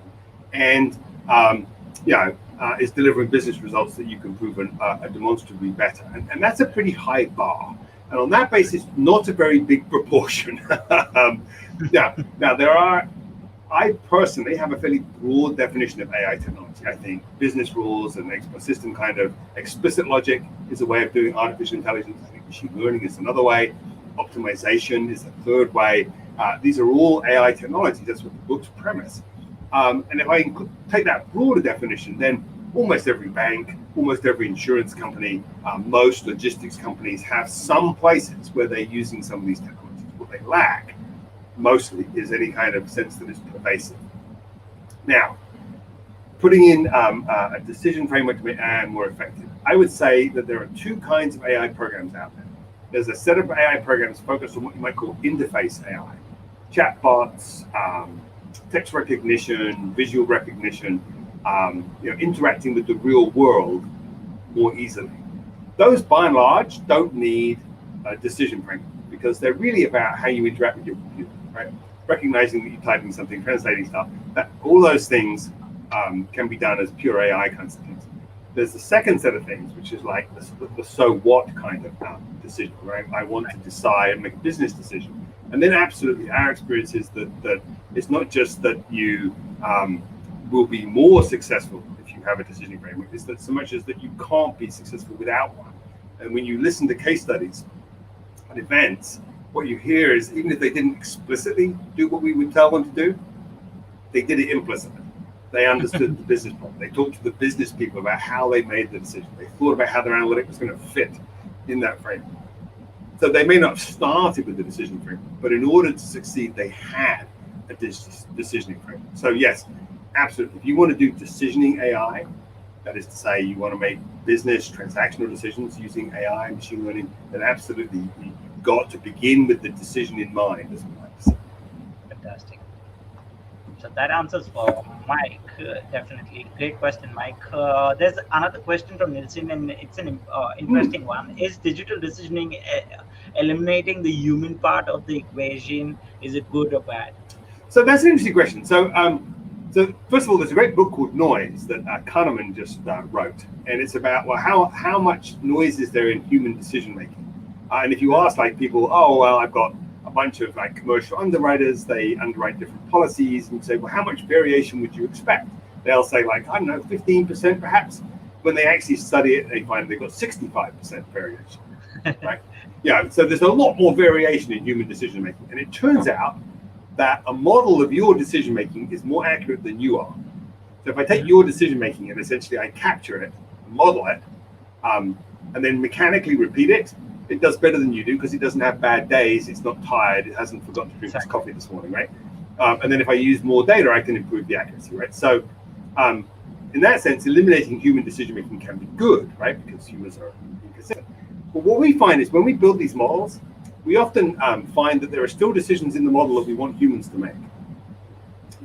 and is delivering business results that you can prove are demonstrably better. And that's a pretty high bar. And on that basis, not a very big proportion. Now there are. I personally have a fairly broad definition of AI technology. I think business rules and system kind of explicit logic is a way of doing artificial intelligence. I think machine learning is another way. Optimization is a third way. These are all AI technologies. That's what the book's premise. And if I take that broader definition, then almost every bank, almost every insurance company, most logistics companies have some places where they're using some of these technologies. What they lack mostly is any kind of sense that it's pervasive. Now, putting in a decision framework to make AI more effective, I would say that there are two kinds of AI programs out there. There's a set of AI programs focused on what you might call interface AI, chatbots, text recognition, visual recognition, interacting with the real world more easily. Those, by and large, don't need a decision framework because they're really about how you interact with your computer, right? Recognizing that you're typing something, translating stuff, that all those things can be done as pure AI kinds of things. There's the second set of things, which is like the so what kind of decision, right? I want to decide and make a business decision. And then absolutely, our experience is that it's not just that you will be more successful if you have a decision framework, it's that so much as that you can't be successful without one. And when you listen to case studies at events, what you hear is even if they didn't explicitly do what we would tell them to do, they did it implicitly. They understood the business problem. They talked to the business people about how they made the decision. They thought about how their analytic was going to fit in that framework. So they may not have started with the decision framework, but in order to succeed, they had a decisioning framework. So yes, absolutely. If you want to do decisioning AI, that is to say you want to make business transactional decisions using AI and machine learning, then absolutely you've got to begin with the decision in mind, as we like to say. Fantastic. So that answers for Mike. Definitely. Great question, Mike. There's another question from Nilsson, and it's an interesting one. Is digital decisioning eliminating the human part of the equation? Is it good or bad? So that's an interesting question. So first of all, there's a great book called Noise that Kahneman just wrote, and it's about how much noise is there in human decision making. And if you ask like people, oh well, I've got a bunch of like commercial underwriters, they underwrite different policies, and you say, well, how much variation would you expect? They'll say like, I don't know, 15% perhaps. When they actually study it, they find they've got 65% variation, right? Yeah, so there's a lot more variation in human decision making, and it turns out that a model of your decision making is more accurate than you are. So if I take your decision making and essentially I capture it, model it, and then mechanically repeat it, it does better than you do because it doesn't have bad days, it's not tired, it hasn't forgotten to drink its coffee this morning, right? And then if I use more data, I can improve the accuracy, right? So in that sense, eliminating human decision making can be good, right? Because humans are inconsistent. But what we find is when we build these models, we often find that there are still decisions in the model that we want humans to make.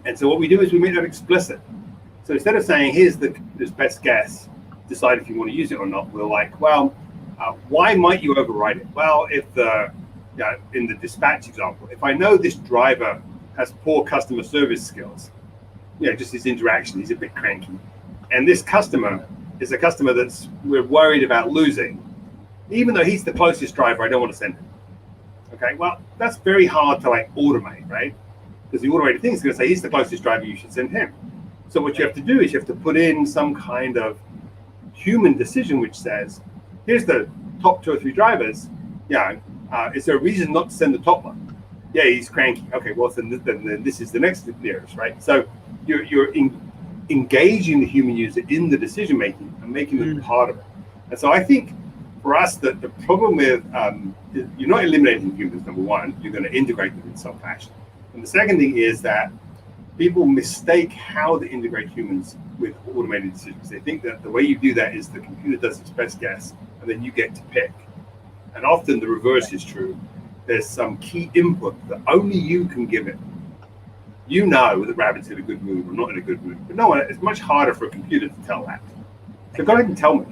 And so what we do is we make that explicit. So instead of saying, here's this best guess, decide if you want to use it or not, we're like, well, why might you override it? Well, if in the dispatch example, if I know this driver has poor customer service skills, just his interaction, he's a bit cranky, and this customer is a customer we're worried about losing, even though he's the closest driver, I don't want to send him. Okay, well, that's very hard to like automate, right? Because the automated thing is going to say he's the closest driver, you should send him. So what you have to do is you have to put in some kind of human decision which says, here's the top 2 or 3 drivers. Is there a reason not to send the top one? Yeah, he's cranky. Okay, well, then this is the next nearest, right? So you're engaging the human user in the decision making and making them Mm. part of it. And so I think for us, that the problem with you're not eliminating humans. Number one, you're going to integrate them in some fashion. And the second thing is that people mistake how to integrate humans with automated decisions. They think that the way you do that is the computer does its best guess, and then you get to pick. And often the reverse is true. There's some key input that only you can give it. You know that Rabbit's in a good mood or not in a good mood, but no one. It's much harder for a computer to tell that. So go ahead and tell me,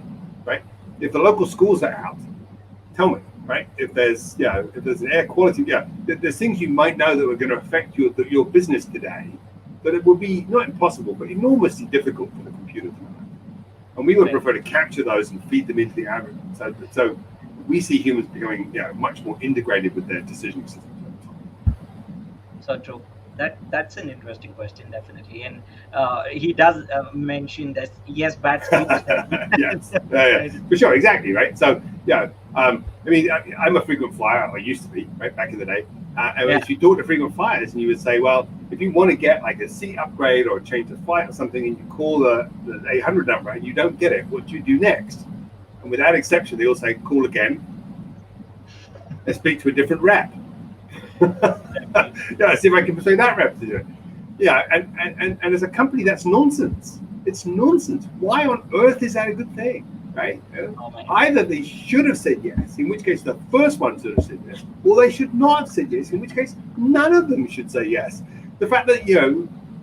right? If the local schools are out, tell me, right? If there's, if there's an air quality, there's things you might know that are going to affect your business today, but it would be not impossible, but enormously difficult for the computer to know. And we would prefer to capture those and feed them into the algorithm. So we see humans becoming much more integrated with their decision systems. So true. That's an interesting question, definitely. And he does mention that yes, bad sleep study. Yes, for sure, exactly, right. So I mean, I'm a frequent flyer. I used to be, right, back in the day. And if you talk to frequent flyers, and you would say, well, if you want to get like a seat upgrade or change the flight or something, and you call the 800 number and you don't get it, what do you do next? And without exception, they all say, call again and speak to a different rep. See if I can persuade that rep to do it. And as a company, that's nonsense. It's nonsense. Why on earth is that a good thing, right? Either they should have said yes, in which case the first one should have said yes, or they should not have said yes, in which case none of them should say yes. The fact that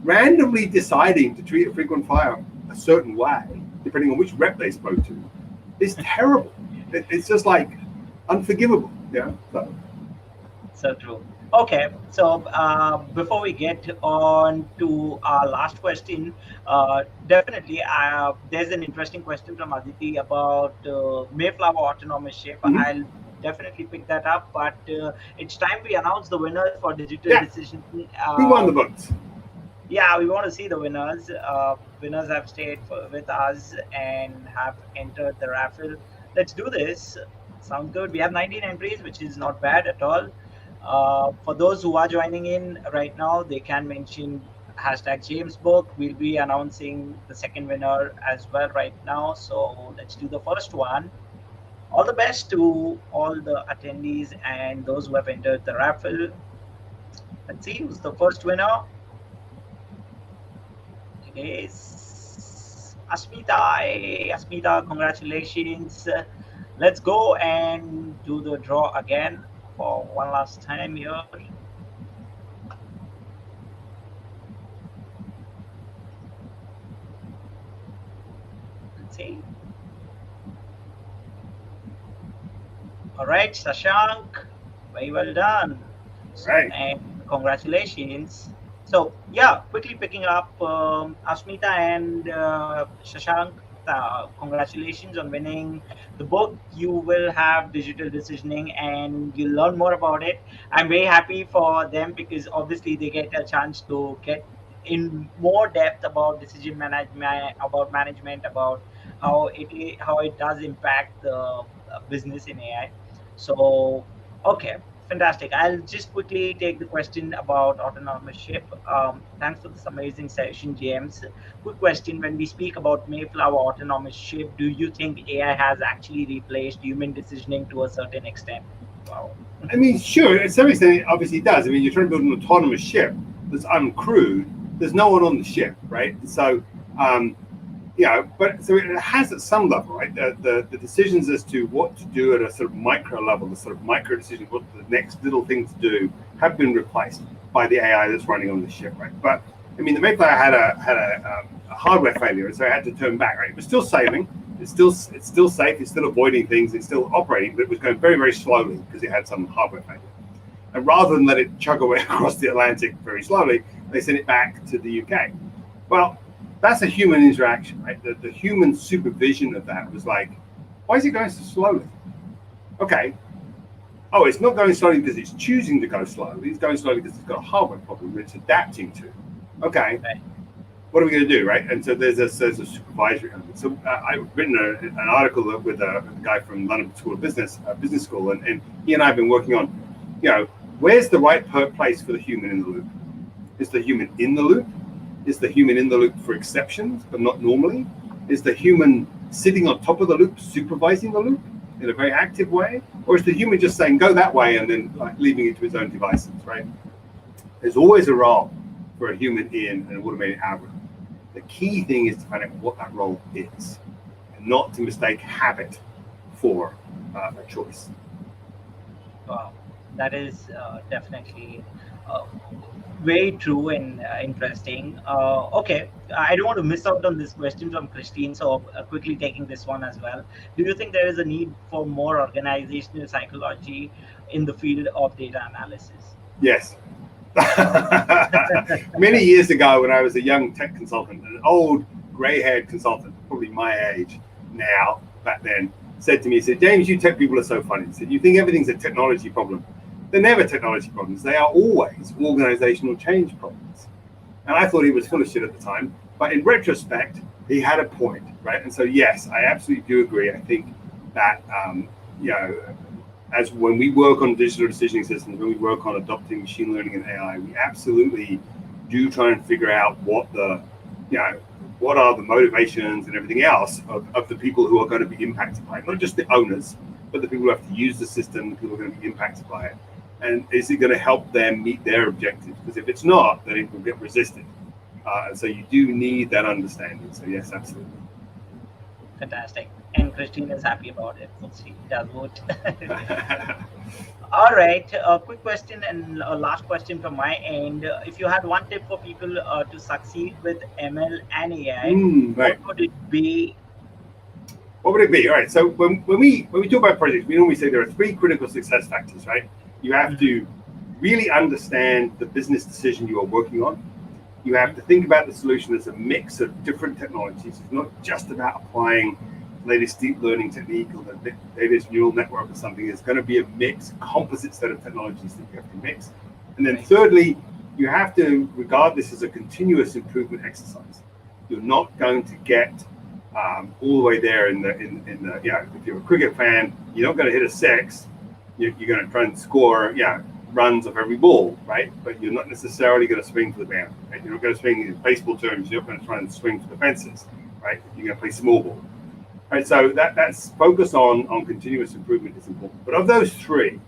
randomly deciding to treat a frequent flyer a certain way, depending on which rep they spoke to, is terrible. It's just like unforgivable. So true. Okay, so before we get on to our last question, definitely there's an interesting question from Aditi about Mayflower Autonomous Ship. Mm-hmm. I'll definitely pick that up, but it's time we announce the winners for digital decision. Who won the votes? Yeah, we want to see the winners. Winners have stayed with us and have entered the raffle. Let's do this. Sounds good. We have 19 entries, which is not bad at all. For those who are joining in right now, they can mention hashtag James Book. We'll be announcing the second winner as well right now. So let's do the first one. All the best to all the attendees and those who have entered the raffle. Let's see who's the first winner. It is Asmita. Hey, Asmita, congratulations. Let's go and do the draw again for one last time here. Let's see. All right, Shashank, very well done. Right. And congratulations. So quickly picking up Asmita and Shashank. Congratulations on winning the book. You will have digital decisioning and you'll learn more about it. I'm very happy for them because obviously they get a chance to get in more depth about decision management, about how it does impact the business in AI. So okay, fantastic. I'll just quickly take the question about autonomous ship. Thanks for this amazing session, James. Quick question: when we speak about Mayflower Autonomous Ship, do you think AI has actually replaced human decisioning to a certain extent? Wow. I mean, sure, to some extent, it obviously does. I mean, you're trying to build an autonomous ship that's uncrewed. There's no one on the ship, right? So, but so it has at some level, right? The decisions as to what to do at a sort of micro level, the sort of micro decisions, what the next little thing to do, have been replaced by the AI that's running on the ship, right? But I mean, the Mayflower had a hardware failure, and so it had to turn back, right? It was still sailing. It's still safe. It's still avoiding things. It's still operating, but it was going very, very slowly because it had some hardware failure. And rather than let it chug away across the Atlantic very slowly, they sent it back to the UK. Well, that's a human interaction, right? The human supervision of that was like, why is it going so slowly? Okay. Oh, it's not going slowly because it's choosing to go slowly. It's going slowly because it's got a hardware problem that it's adapting to. Okay. What are we going to do, right? And so there's a supervisory element. So I've written an article with a guy from London School of Business School, and he and I have been working on, where's the right place for the human in the loop? Is the human in the loop? Is the human in the loop for exceptions, but not normally? Is the human sitting on top of the loop, supervising the loop in a very active way? Or is the human just saying, go that way, and then like leaving it to his own devices, right? There's always a role for a human in an automated algorithm. The key thing is to find out what that role is, and not to mistake habit for a choice. Wow, that is definitely uh, very true and interesting. Okay, I don't want to miss out on this question from Christine, so quickly taking this one as well. Do you think there is a need for more organizational psychology in the field of data analysis? Yes. Many years ago, when I was a young tech consultant, an old gray-haired consultant, probably my age now, back then, said to me, he said, James, you tech people are so funny. He said, you think everything's a technology problem. They're never technology problems. They are always organizational change problems. And I thought he was full of shit at the time. But in retrospect, he had a point, right? And so, yes, I absolutely do agree. I think that, you know, as when we work on digital decisioning systems, when we work on adopting machine learning and AI, we absolutely do try and figure out what the, you know, what are the motivations and everything else of the people who are going to be impacted by it, not just the owners, but the people who have to use the system, the people who are going to be impacted by it. And is it going to help them meet their objectives? Because if it's not, then it will get resisted. And so you do need that understanding. So yes, absolutely. Fantastic. And Christine is happy about it. So she does vote. All right. A quick question and a last question from my end. If you had one tip for people to succeed with ML and AI, Right. what would it be? What would it be? All right. So when we talk about projects, we normally say there are three critical success factors, right? You have to really understand the business decision you are working on. You have to think about the solution as a mix of different technologies. It's not just about applying the latest deep learning technique or the latest neural network or something. It's going to be a mix, composite set of technologies that you have to mix. And then thirdly, you have to regard this as a continuous improvement exercise. You're not going to get all the way there in the yeah. If you're a cricket fan, you're not going to hit a six. You're going to try and score runs off every ball, right? But you're not necessarily going to swing for the boundary. Right? You're not going to swing in baseball terms. You're not going to try and swing for the fences, right? You're going to play small ball, right? So that's focus on continuous improvement is important. But of those three,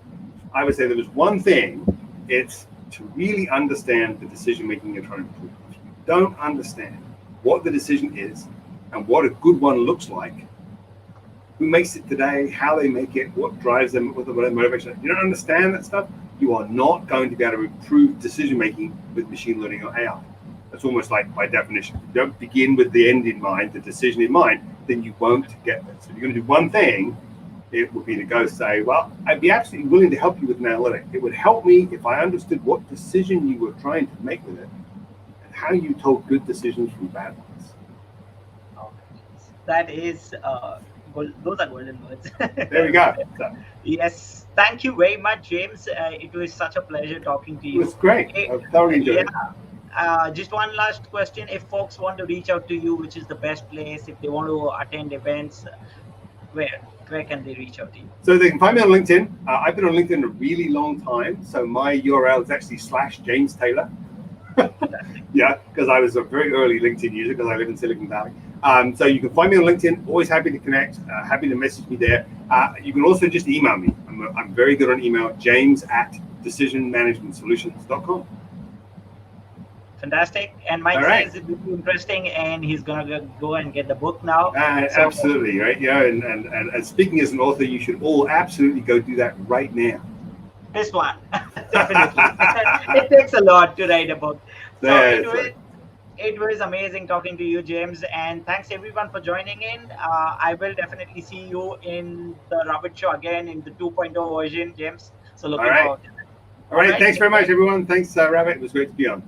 I would say there was one thing. It's to really understand the decision making you're trying to improve. If you don't understand what the decision is and what a good one looks like, who makes it today, how they make it, what drives them, what their motivation is. You don't understand that stuff, you are not going to be able to improve decision making with machine learning or AI. That's almost like by definition. If you don't begin with the end in mind, the decision in mind, then you won't get there. So if you're going to do one thing, it would be to go say, well, I'd be absolutely willing to help you with an analytic. It would help me if I understood what decision you were trying to make with it and how you told good decisions from bad ones. That is, those are golden words. There we go. So, yes. Thank you very much, James. It was such a pleasure talking to you. it was great. I thoroughly enjoyed it. Just one last question. If folks want to reach out to you, which is the best place? If they want to attend events, where can they reach out to you? So they can find me on LinkedIn. I've been on LinkedIn a really long time. So my URL is actually /James Taylor. Yeah, because I was a very early LinkedIn user because I live in Silicon Valley. So you can find me on LinkedIn. Always happy to connect. Happy to message me there. You can also just email me. I'm very good on email. james@decisionmanagementsolutions.com. Fantastic. And Mike says it's really interesting, and he's gonna go and get the book now. Absolutely, right? Yeah, and speaking as an author, you should all absolutely go do that right now. This one, definitely. It takes a lot to write a book. So it was amazing talking to you, James, and thanks everyone for joining in. I will definitely see you in the Ravit Show again in the 2.0 version, James. So looking forward to that. All right, thanks very much, everyone. Thanks, Ravit. It was great to be on.